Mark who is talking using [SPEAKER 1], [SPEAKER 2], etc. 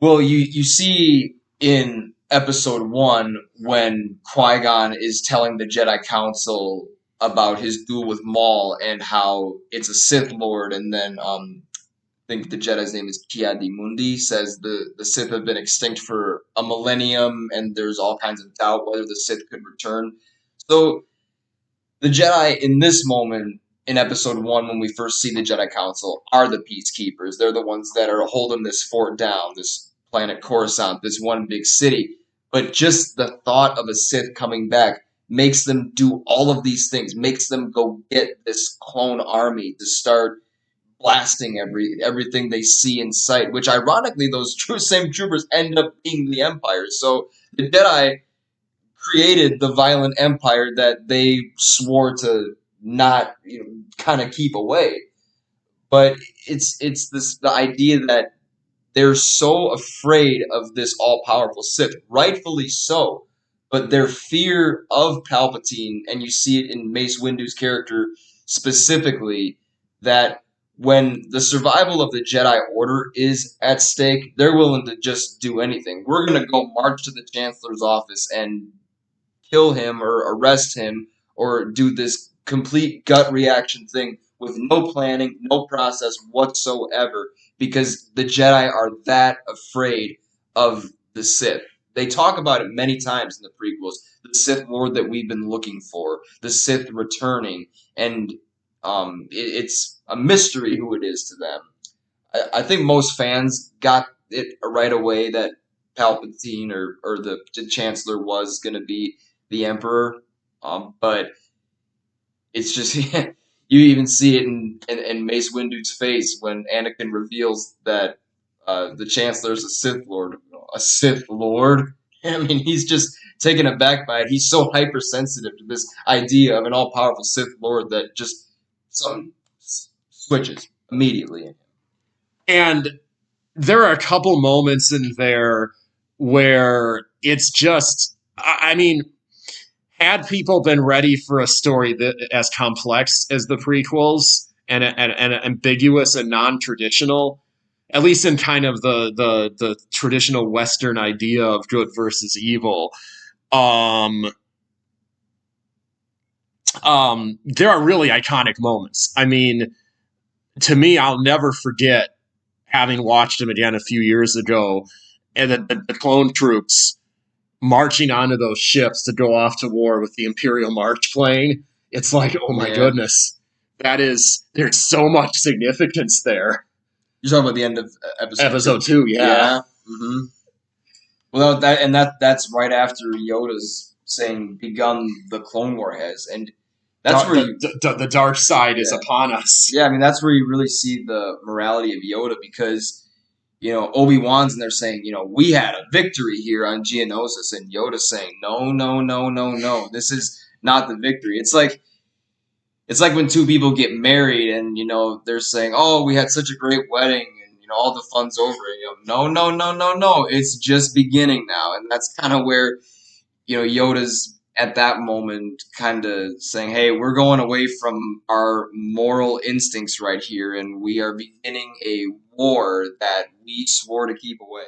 [SPEAKER 1] Well, you see in episode one when Qui-Gon is telling the Jedi Council about his duel with Maul and how it's a Sith Lord, and then I think the Jedi's name is Ki-Adi-Mundi, says the Sith have been extinct for a millennium, and there's all kinds of doubt whether the Sith could return. So the Jedi in this moment in episode one, when we first see the Jedi Council, are the peacekeepers. They're the ones that are holding this fort down, this planet Coruscant, this one big city. But just the thought of a Sith coming back makes them do all of these things, makes them go get this clone army to start blasting everything they see in sight. Which ironically, those same troopers end up being the Empire. So the Jedi created the violent empire that they swore to not, kind of keep away. But it's this the idea that they're so afraid of this all powerful Sith, rightfully so. But their fear of Palpatine, and you see it in Mace Windu's character specifically, that when the survival of the Jedi Order is at stake, they're willing to just do anything. We're going to go march to the Chancellor's office and kill him or arrest him or do this complete gut reaction thing with no planning, no process whatsoever, because the Jedi are that afraid of the Sith. They talk about it many times in the prequels. The Sith Lord that we've been looking for, the Sith returning, and it's a mystery who it is to them. I think most fans got it right away that Palpatine or the Chancellor was going to be the Emperor, but it's just you even see it in Mace Windu's face when Anakin reveals that the Chancellor is a Sith Lord. A Sith Lord? I mean, he's just taken aback by it. He's so hypersensitive to this idea of an all-powerful Sith Lord that just something switches immediately.
[SPEAKER 2] And there are a couple moments in there where it's just, I mean, had people been ready for a story that as complex as the prequels and ambiguous and non-traditional, at least in kind of the traditional Western idea of good versus evil, there are really iconic moments. I mean, to me, I'll never forget having watched them again a few years ago, and the clone troops marching onto those ships to go off to war with the Imperial March playing. It's like, oh my goodness, there's so much significance there.
[SPEAKER 1] You're talking about the end of
[SPEAKER 2] episode two, yeah.
[SPEAKER 1] Mm-hmm. Well, that's right after Yoda's saying, "Begun the Clone War has," and that's where
[SPEAKER 2] the dark side is upon us.
[SPEAKER 1] Yeah, I mean that's where you really see the morality of Yoda, because Obi-Wan's and they're saying, we had a victory here on Geonosis, and Yoda's saying, no, no, no, no, no, this is not the victory. It's like when two people get married and they're saying, oh, we had such a great wedding and all the fun's over. No, no, no, no, no, it's just beginning now, and that's kind of where Yoda's at that moment kind of saying, hey, we're going away from our moral instincts right here, and we are beginning a war that we swore to keep away.